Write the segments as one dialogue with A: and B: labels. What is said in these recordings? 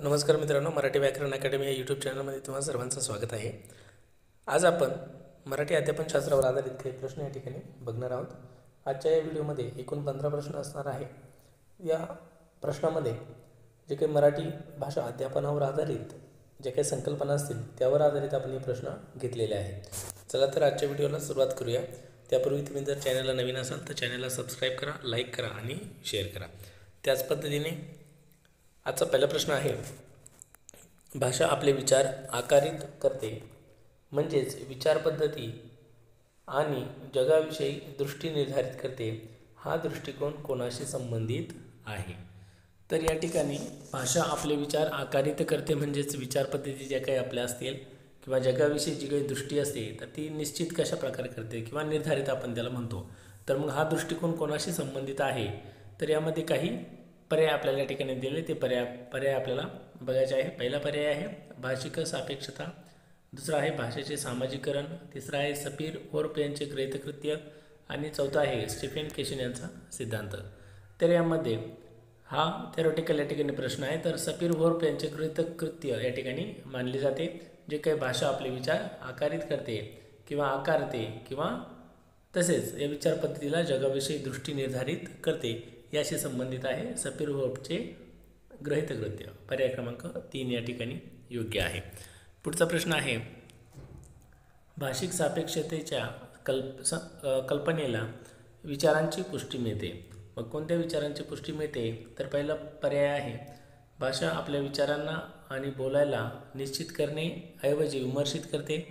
A: नमस्कार मित्रांनो, मराठी व्याकरण अकॅडमी या यूट्यूब चॅनलमध्ये तुम्हा सर्वांचं स्वागत आहे। आज आपण मराठी अध्यापनशास्त्रावर आधारित काही प्रश्न या ठिकाणी बघणार आहोत। आजच्या या व्हिडिओमध्ये एकूण 15 प्रश्न असणार आहे। या प्रश्नामध्ये जे काही मराठी भाषा अध्यापनावर आधारित जे काही संकल्पना असतील त्यावर आधारित आपण हे प्रश्न घेतलेले आहेत। चला तर आजच्या व्हिडिओला सुरुवात करूया। त्यापूर्वी तुम्ही जर चॅनलला नवीन असाल तर चॅनलला सबस्क्राईब करा, लाईक करा आणि शेअर करा। त्याच पद्धतीने आजचा पहिला प्रश्न आहे, भाषा आपले विचार आकारित करते म्हणजेच विचार पद्धती आणि जगाविषयी दृष्टी निर्धारित करते। हा दृष्टिकोन कोणाशी संबंधित आहे? तर या ठिकाणी भाषा आपले विचार आकारित करते म्हणजेच विचार पद्धती ज्या काही आपल्या असतील किंवा जगाविषयी जी काही दृष्टी असते तर ती निश्चित कशा प्रकारे करते किंवा निर्धारित आपण त्याला म्हणतो। तर मग हा दृष्टिकोन कोणाशी संबंधित आहे? तर यामध्ये काही पर्याय आपल्याला या ठिकाणी दिले, ते पर्याय आपल्याला बघायचे आहे। पहिला पर्याय आहे भाषिक सापेक्षता, दुसरा आहे भाषेचे सामाजिकरण, तिसरा आहे सपीर वोर्फ यांचे गृहीतकृत्य आणि चौथा आहे स्टीफन केशिन यांचा सिद्धांत। तर यामध्ये हा थेरोटिकल या ठिकाणी प्रश्न आहे। तर सपीर वोर्फ यांचे गृहीतकृत्य या ठिकाणी मानले जाते, जे काही भाषा आपले विचार आकारित करते किंवा आकारते किंवा तसेच या विचार पद्धतीला जगाविषयी दृष्टी निर्धारित करते याशी संबंधित आहे सपीर वोर्फचे गृहीतकृत्य। पर्याय क्रमांक 3 या ठिकाणी योग्य आहे। पुढचा प्रश्न आहे, भाषिक सापेक्षतेच्या कल्पनेला विचारांची पुष्टी मिळते। मग कोणत्या विचारांची पुष्टी मिळते? तर पहिला पर्याय आहे भाषा आपल्या विचारांना आणि बोलायला निश्चित करणे ऐवजी विमर्शित करते।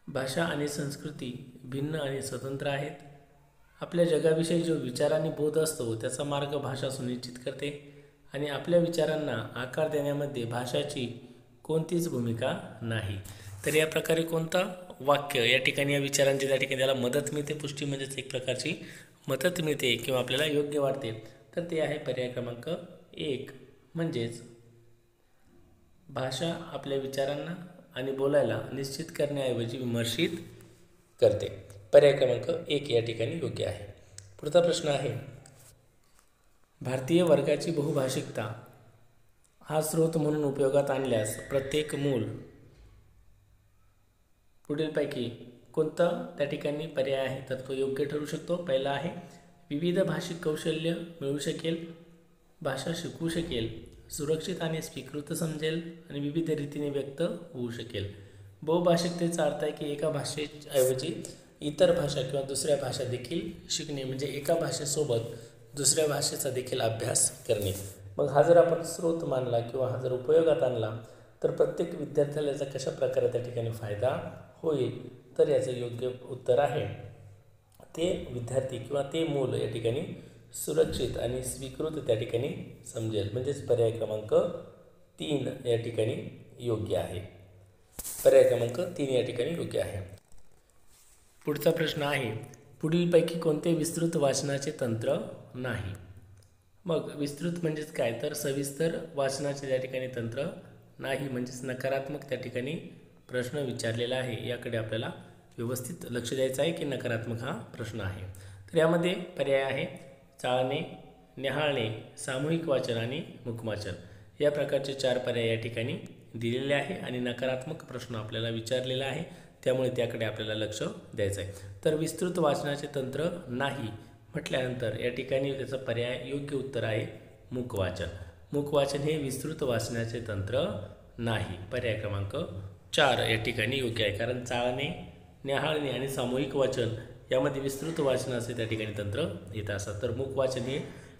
A: भाषा आणि संस्कृती भिन्न आणि स्वतंत्र आहेत। आपल्या जगाविषयी जो विचार आणि बोध असतो त्याचा मार्ग भाषा सुनिश्चित करते आणि आपल्या विचारांना आकार देण्यामध्ये भाषाची कोणतीच भूमिका नाही। तर या प्रकारे कोणता वाक्य या ठिकाणी या विचारांची त्या ठिकाणी त्याला मदत मिळते, पुष्टी म्हणजेच एक प्रकारची मदत मिळते किंवा आपल्याला योग्य वाटते, तर ते आहे पर्याय क्रमांक 1 म्हणजेच भाषा आपल्या विचारांना आणि बोलायला निश्चित करण्याऐवजी विमर्शित करते। पर्याय क्रमांक 1 या ठिकाणी योग्य आहे। पुढचा प्रश्न आहे, भारतीय वर्गाची बहुभाषिकता हा स्रोत म्हणून उपयोगात आणल्यास प्रत्येक मूल पुढीलपैकी कोणता त्या ठिकाणी पर्याय आहे? तर तो योग्य ठरू शकतो। पहिला आहे विविध भाषिक कौशल्य मिळू शकेल, भाषा शिकू शकेल, सुरक्षित आणि स्वीकृत समजेल आणि विविध रीतीने व्यक्त होऊ शकेल। बहुभाषिकतेचा अर्थ आहे की एका भाषेऐवजी इतर भाषा किंवा दुसऱ्या भाषा देखील शिकणे, म्हणजे एका भाषेसोबत दुसऱ्या भाषेचा देखील अभ्यास करणे। मग हा जर आपण स्रोत मानला किंवा हा जर उपयोगात आणला तर प्रत्येक विद्यार्थ्याला याचा कशा प्रकारे त्या ठिकाणी फायदा होईल? तर याचं योग्य उत्तर आहे ते विद्यार्थी किंवा ते मूल या ठिकाणी सुरक्षित आणि स्वीकृत त्या ठिकाणी समजेल, म्हणजेच पर्याय क्रमांक 3 या ठिकाणी योग्य आहे। पर्याय क्रमांक 3 या ठिकाणी योग्य आहे। पुढचा प्रश्न आहे, पुढीलपैकी कोणते विस्तृत वाचनाचे तंत्र नाही? मग विस्तृत म्हणजेच काय? तर सविस्तर वाचनाचे त्या ठिकाणी तंत्र नाही, म्हणजेच नकारात्मक त्या ठिकाणी प्रश्न विचारलेला आहे। याकडे आपल्याला व्यवस्थित लक्ष द्यायचं आहे की नकारात्मक हा प्रश्न आहे। तर यामध्ये पर्याय आहे चाळणे, न्याहाळणे, सामूहिक वाचन आणि मुखवाचन। या प्रकारचे 4 पर्याय या ठिकाणी दिलेले आहे आणि नकारात्मक प्रश्न आपल्याला विचारलेला आहे, त्यामुळे त्याकडे आपल्याला लक्ष द्यायचं आहे। तर विस्तृत वाचनाचे तंत्र नाही म्हटल्यानंतर या ठिकाणी त्याचा पर्याय योग्य उत्तर आहे मुखवाचन। मुखवाचन हे विस्तृत वाचनाचे तंत्र नाही। पर्याय क्रमांक 4 या ठिकाणी योग्य आहे, कारण चाळणे, न्याहाळणे आणि सामूहिक वाचन यामध्ये विस्तृत वाचनाचे त्या ठिकाणी तंत्र येत असतात, तर मुखवाचन हे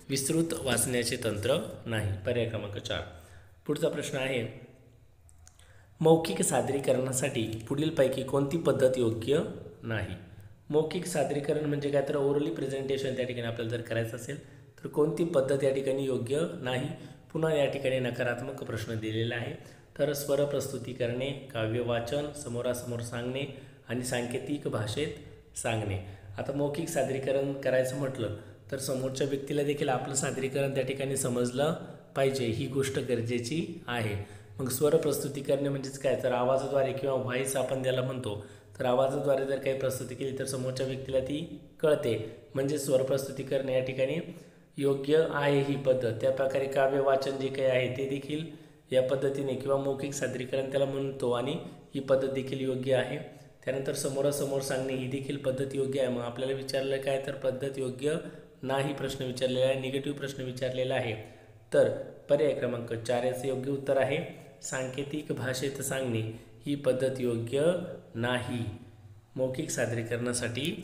A: विस्तृत वाचण्याचे तंत्र नाही। पर्याय क्रमांक 4। पुढचा प्रश्न आहे, मौखिक सादरीकरणासाठी पुढीलपैकी कोणती पद्धत योग्य नाही? मौखिक सादरीकरण म्हणजे काय? तर ओरली प्रेझेंटेशन त्या ठिकाणी आपल्याला जर करायचं असेल तर कोणती पद्धत या ठिकाणी योग्य नाही? पुन्हा या ठिकाणी नकारात्मक प्रश्न दिलेला आहे। तर स्वर प्रस्तुती करणे, काव्य वाचन, समोरासमोर सांगणे आणि सांकेतिक भाषेत सांगणे। आता मौखिक सादरीकरण करायचं म्हटलं तर समोरच्या व्यक्तीला देखील आपलं सादरीकरण त्या ठिकाणी समजलं पाहिजे, ही गोष्ट गरजेची आहे। मग स्वर प्रस्तुती करणे म्हणजेच काय? तर आवाजाद्वारे किंवा व्हॉइस आपण त्याला म्हणतो, तर आवाजाद्वारे जर काही प्रस्तुती केली तर समोरच्या व्यक्तीला ती कळते, म्हणजे स्वर प्रस्तुती करणे या ठिकाणी योग्य आहे ही पद्धत। त्या प्रकारे काव्य वाचन जे काही आहे ते देखील या पद्धतीने किंवा मौखिक सादरीकरण त्याला म्हणतो आणि ही पद्धत देखील योग्य आहे. त्यानंतर समोरासमोर सांगणे ही देखील पद्धत योग्य आहे. मग आपल्याला विचारलं काय तर पद्धत योग्य नाही प्रश्न विचारलेला आहे, निगेटिव्ह प्रश्न विचारलेला आहे. तर पर्याय क्रमांक 4 याचं योग्य उत्तर आहे सांकेतिक भाषेत सांगणे ही पद्धत योग्य नाही. मौखिक सादरीकरणासाठी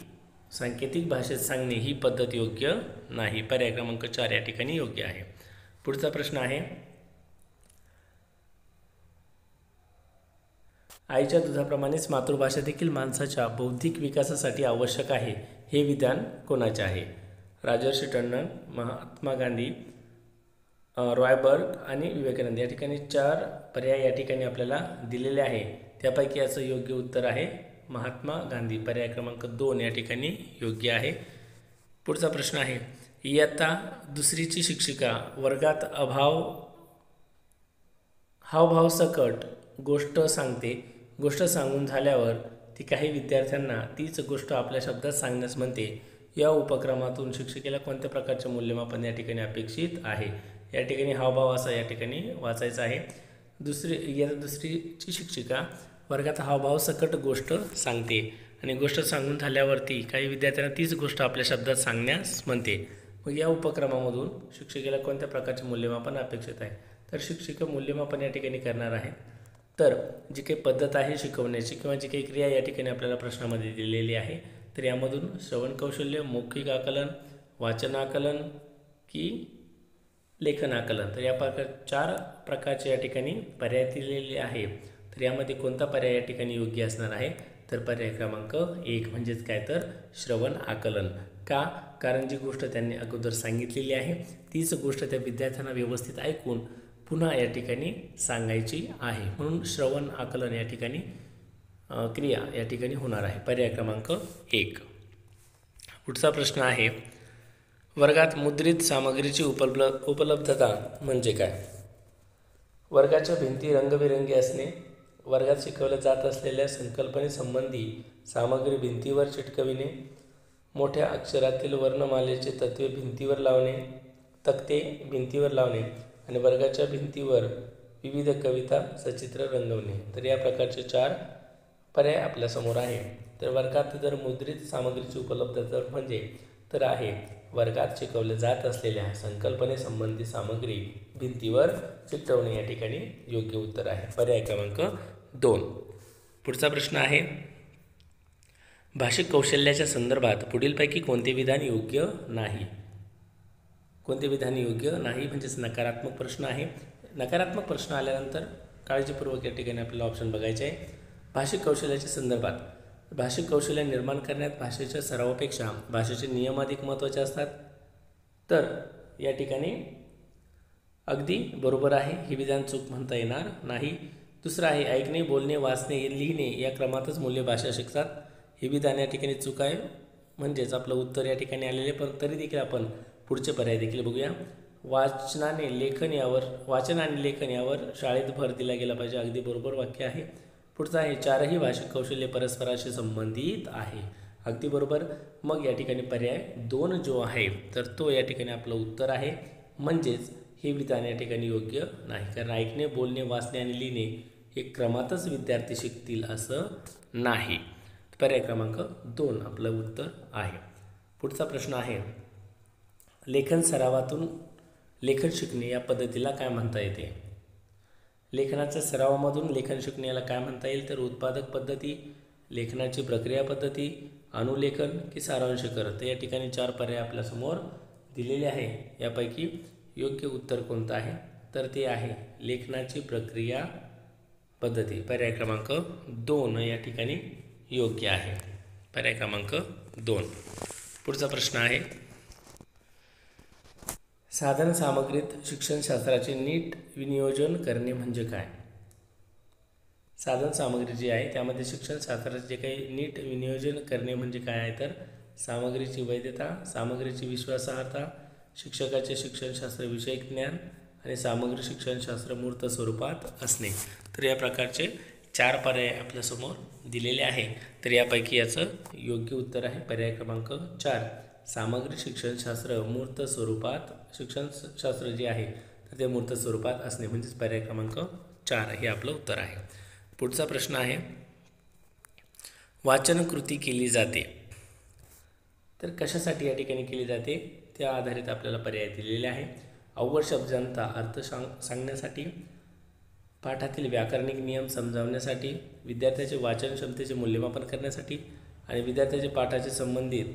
A: सांकेतिक भाषेत सांगणे ही पद्धत योग्य नाही. पर्याय क्रमांक 4 या ठिकाणी योग्य आहे. पुढचा प्रश्न आहे आईच्या दुधाप्रमाणेच मातृभाषा देखील माणसाच्या बौद्धिक विकासासाठी आवश्यक आहे. हे विधान कोणाचे आहे? राजर्षी टंडन, महात्मा गांधी, रॉयबर्ग आणि विवेकानंद. या ठिकाणी 4 पर्याय या ठिकाणी आपल्याला दिलेले आहे. त्यापैकी याचं योग्य उत्तर आहे महात्मा गांधी. पर्याय क्रमांक 2 या ठिकाणी योग्य आहे. पुढचा प्रश्न आहे इयत्ता दुसरीची शिक्षिका वर्गात हावभाव सकट गोष्ट सांगते. गोष्ट सांगून झाल्यावर ती काही विद्यार्थ्यांना तीच गोष्ट आपल्या शब्दात सांगण्यास म्हणते. या उपक्रमातून शिक्षिकेला कोणत्या प्रकारचे मूल्यमापन या ठिकाणी अपेक्षित आहे? या ठिकाणी हावभाव असा या ठिकाणी वाचायचा आहे. इयत्ता दुसरीची शिक्षिका वर्गात हावभाव सकट गोष्ट सांगते आणि गोष्ट सांगून झाल्यावरती काही विद्यार्थ्यांना तीच गोष्ट आपल्या शब्दात सांगण्यास म्हणते. मग या उपक्रमामधून शिक्षिकेला कोणत्या प्रकारचे मूल्यमापन अपेक्षित आहे? तर शिक्षिका मूल्यमापन या ठिकाणी करणार आहे. तर जी काही पद्धत आहे शिकवण्याची किंवा जी काही क्रिया या ठिकाणी आपल्याला प्रश्नामध्ये दिलेली आहे तर यामधून श्रवण कौशल्य, मौखिक आकलन, वाचन आकलन की लेखन आकलन, तर या 4 प्रकारचे या ठिकाणी पर्याय दिलेले आहे. तर यामध्ये कोणता पर्याय या ठिकाणी योग्य असणार आहे? तर पर्याय क्रमांक 1 म्हणजेच काय तर श्रवण आकलन. का? कारण जी गोष्ट त्यांनी अगोदर सांगितलेली आहे तीच गोष्ट त्या विद्यार्थ्यांना व्यवस्थित ऐकून पुन्हा या ठिकाणी सांगायची आहे. म्हणून श्रवण आकलन या ठिकाणी क्रिया या ठिकाणी होणार आहे. पर्याय क्रमांक 1. पुढचा प्रश्न आहे वर्गात मुद्रित सामग्रीची उपलब्धता म्हणजे काय? वर्गाच्या भिंती रंगबिरंगी असणे, वर्गात शिकवल्या जात असलेल्या संकल्पनेसंबंधी सामग्री भिंतीवर चिटकविणे, मोठ्या अक्षरातील वर्णमालेचे तत्त्वे भिंतीवर लावणे, तक्ते भिंतीवर लावणे आणि वर्गाच्या भिंतीवर विविध कविता सचित्र रंगवणे. तर या प्रकारचे 4 पर्याय आपल्यासमोर आहे. तर वर्गात जर मुद्रित सामग्रीची उपलब्धता म्हणजे तर आहे वर्गात शिकवले जात असलेल्या संकल्पनेसंबंधी सामग्री भिंतीवर चिकटवणे या ठिकाणी योग्य उत्तर आहे. पर्याय क्रमांक 2. पुढचा प्रश्न आहे भाषिक कौशल्याच्या संदर्भात पुढीलपैकी कोणते विधान योग्य नाही? कोणते विधान योग्य नाही म्हणजेच नकारात्मक प्रश्न आहे. नकारात्मक प्रश्न आल्यानंतर काळजीपूर्वक या ठिकाणी आपल्याला ऑप्शन बघायचे आहे. भाषिक कौशल्याच्या संदर्भात भाषिक कौशल्य निर्माण करण्यात भाषेच्या सरावापेक्षा भाषेचे नियम अधिक महत्त्वाचे असतात. तर या ठिकाणी अगदी बरोबर आहे. हे विधान चूक म्हणता येणार नाही. दुसरं आहे ऐकणे, बोलणे, वाचणे, लिहिणे या क्रमातच मूल्य भाषा शिकतात. हे विधान या ठिकाणी चूक आहे. म्हणजेच आपलं उत्तर या ठिकाणी आलेले पण तरी देखील आपण पुढचे पर्याय देखील बघूया. वाचन आणि लेखन यावर शाळेत भर दिला गेला पाहिजे. अगदी बरोबर वाक्य आहे. पुढचं आहे 4ही भाषिक कौशल्य परस्पराशी संबंधित आहे. अगदी बरोबर. मग या ठिकाणी पर्याय 2 जो आहे तर तो या ठिकाणी आपलं उत्तर आहे. म्हणजेच हे विधान या ठिकाणी योग्य नाही. कारण ऐकणे, बोलणे, वाचणे आणि लिहिणे हे क्रमातच विद्यार्थी शिकतील असं नाही. पर्याय क्रमांक 2 आपलं उत्तर आहे. पुढचा प्रश्न आहे लेखन सरावातून लेखन शिकणे या पद्धतीला काय म्हणता येते? लेखनाच्या सरावामधून लेखन शिकणे याला काय म्हणता येईल? तर उत्पादक पद्धती, लेखनाची प्रक्रिया पद्धती, अनुलेखन की सारांशकर. तर या ठिकाणी 4 पर्याय आपल्यासमोर दिलेले आहे. यापैकी योग्य उत्तर कोणतं आहे? तर ते आहे लेखनाची प्रक्रिया पद्धती. पर्याय क्रमांक 2 या ठिकाणी योग्य आहे. पर्याय क्रमांक 2. पुढचा प्रश्न आहे साधन सामग्रीत शिक्षणशास्त्राचे नीट विनियोजन करणे म्हणजे काय? साधन सामग्री जी आहे त्यामध्ये शिक्षणशास्त्राचे जे काही नीट विनियोजन करणे म्हणजे काय आहे? तर सामग्रीची वैधता, सामग्रीची विश्वासार्हता, शिक्षकाचे शिक्षणशास्त्र विषयक ज्ञान आणि सामग्री शिक्षणशास्त्र मूर्त स्वरूपात असणे. तर या प्रकारचे 4 पर्याय आपल्यासमोर दिलेले आहे. तर यापैकी याचं योग्य उत्तर आहे पर्याय क्रमांक 4. सामग्री शिक्षणशास्त्र मूर्त स्वरूपात शिक्षणशास्त्र जे आहे तर ते मूर्त स्वरूपात असणे म्हणजेच पर्याय क्रमांक 4 हे आपलं उत्तर आहे. पुढचा प्रश्न आहे, वाचन कृती केली जाते तर कशासाठी या ठिकाणी केली जाते, त्या आधारित आपल्याला पर्याय दिलेले आहे. अव्वल शब्दांचा अर्थ सांगण्यासाठी, पाठातील व्याकरणिक नियम समजावण्यासाठी, विद्यार्थ्याचे वाचन क्षमतेचे मूल्यमापन करण्यासाठी आणि विद्यार्थ्याचे पाठाचे संबंधित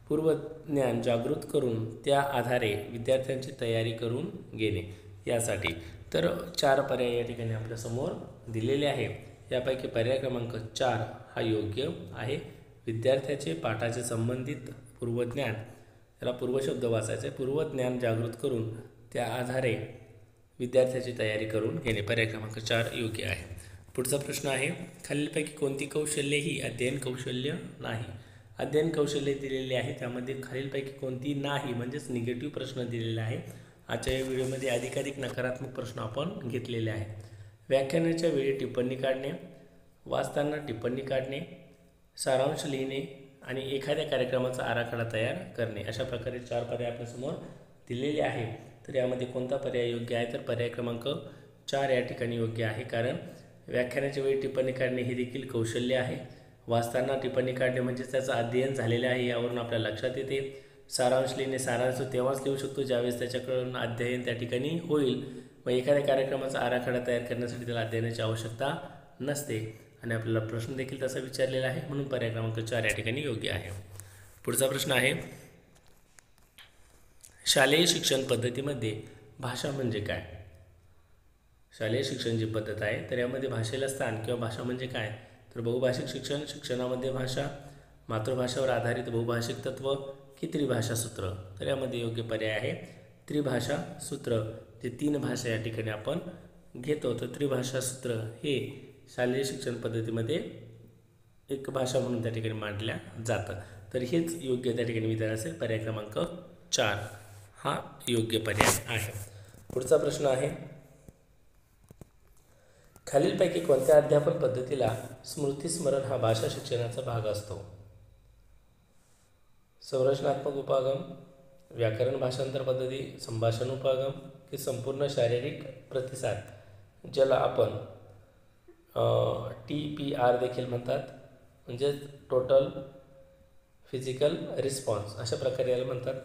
A: पूर्वज्ञान जागृत करून त्या आधारे विद्यार्थ्यांची तयारी करून घेणे यासाठी. तर 4 पर्याय या ठिकाणी आपल्यासमोर दिलेले आहे. यापैकी पर्याय क्रमांक 4 हा योग्य आहे. विद्यार्थ्याचे पाठाचे संबंधित पूर्वज्ञान, त्याला पूर्वशब्द वाचायचे, पूर्वज्ञान जागृत करून त्या आधारे विद्यार्थ्याची तयारी करून घेणे, पर्याय क्रमांक 4 योग्य आहे. पुढचा प्रश्न आहे, खालीलपैकी कोणती कौशल्ये ही अध्ययन कौशल्य नाही. अध्ययन कौशल्य दिलेले आहे, त्यामध्ये खालीलपैकी कोणती नाही म्हणजेच निगेटिव्ह प्रश्न दिलेला आहे. आजच्या या व्हिडिओमध्ये अधिकाधिक नकारात्मक प्रश्न आपण घेतलेले आहेत. व्याख्यानाच्या वेळी टिप्पणी काढणे, वाचताना टिप्पणी काढणे, सारांश लिहिणे आणि एखाद्या कार्यक्रमाचा आराखडा तयार करणे, अशा प्रकारे 4 पर्याय आपल्यासमोर दिलेले आहे. तर यामध्ये कोणता पर्याय योग्य आहे, तर पर्याय क्रमांक 4 या ठिकाणी योग्य आहे. कारण व्याख्यानाच्या वेळी टिप्पणी काढणे हे देखील कौशल्य आहे. वाचताना टिप्पणी काढणे म्हणजे त्याचं अध्ययन झालेलं आहे यावरून आपल्या लक्षात येते. सारांश लिहिणे, सारांश तेव्हाच लिहू शकतो ज्यावेळेस त्याच्याकडून अध्ययन त्या ठिकाणी होईल. मग एखाद्या कार्यक्रमाचा आराखडा तयार करण्यासाठी त्याला अध्ययनाची आवश्यकता नसते. आणि आपल्याला प्रश्न देखील तसा विचारलेला आहे, म्हणून पर्याय क्रमांक 4 या ठिकाणी योग्य आहे. पुढचा प्रश्न आहे, शालेय शिक्षण पद्धतीमध्ये भाषा म्हणजे काय. शालेय शिक्षण जी पद्धत आहे तर यामध्ये भाषेला स्थान किंवा भाषा म्हणजे काय, तर बहुभाषिक शिक्षण, शिक्षणामध्ये भाषा, मातृभाषेवर आधारित बहुभाषिक तत्व की त्रिभाषा सूत्र. तर यामध्ये योग्य पर्याय आहे त्रिभाषा सूत्र. जे 3 भाषा या ठिकाणी आपण घेतो, तर त्रिभाषा सूत्र हे शालेय शिक्षण पद्धतीमध्ये एक भाषा म्हणून त्या ठिकाणी मांडल्या जातं. तर हेच योग्य त्या ठिकाणी विधान असेल. पर्याय क्रमांक 4 हा योग्य पर्याय आहे. पुढचा प्रश्न आहे, खालीलपैकी कोणत्या अध्यापन पद्धतीला स्मृतिस्मरण हा भाषा शिक्षणाचा भाग असतो. संरचनात्मक उपागम, व्याकरण भाषांतर पद्धती, संभाषण उपागम की संपूर्ण शारीरिक प्रतिसाद, ज्याला आपण TPR देखील म्हणतात, म्हणजे टोटल फिजिकल रिस्पॉन्स, अशा प्रकारे याला म्हणतात.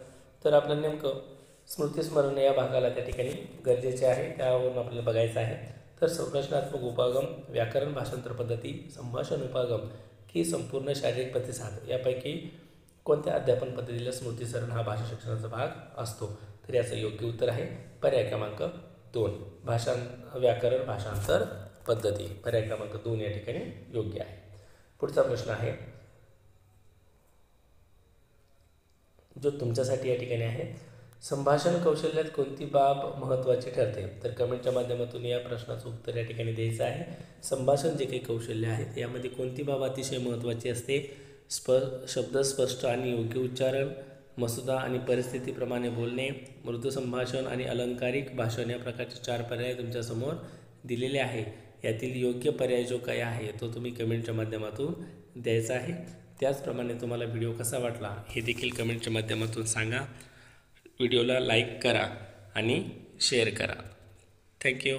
A: तर आपलं नेमकं स्मृतिस्मरण या भागाला त्या ठिकाणी गरजेचे आहे, त्यावरून आपल्याला बघायचं आहे. तर संरचनात्मक उपागम, व्याकरण भाषांतर पद्धती, संभाषण उपागम की संपूर्ण शारीरिक प्रतिसाद यापैकी कोणत्या अध्यापन पद्धतीला स्मृतिस्मरण हा भाषा शिक्षणाचा भाग असतो. तर याचं योग्य उत्तर आहे पर्याय क्रमांक 2 व्याकरण भाषांतर पद्धती. पर्याय क्रमांक 2 या ठिकाणी योग्य आहे. पुढचा प्रश्न आहे जो तुमच्यासाठी या ठिकाणी आहे, संभाषण कौशल्यात कोणती बाब महत्त्वाची ठरते. तर कमेंटच्या माध्यमातून या प्रश्नाचं उत्तर या ठिकाणी द्यायचं आहे. संभाषण जे काही कौशल्य आहेत यामध्ये कोणती बाब अतिशय महत्त्वाची असते. शब्द स्पष्ट आणि योग्य उच्चारण, मसुदा आणि परिस्थितीप्रमाणे बोलणे, मृदू संभाषण आणि अलंकारिक भाषण या प्रकारचे 4 पर्याय तुमच्यासमोर दिलेले आहे. यातील योग्य पर्याय जो काही आहे तो तुम्ही कमेंटच्या माध्यमातून द्यायचा आहे. त्याचप्रमाणे तुम्हाला व्हिडिओ कसा वाटला हे देखील कमेंटच्या माध्यमातून सांगा. व्हिडिओला लाईक करा आणि शेअर करा. थँक्यू.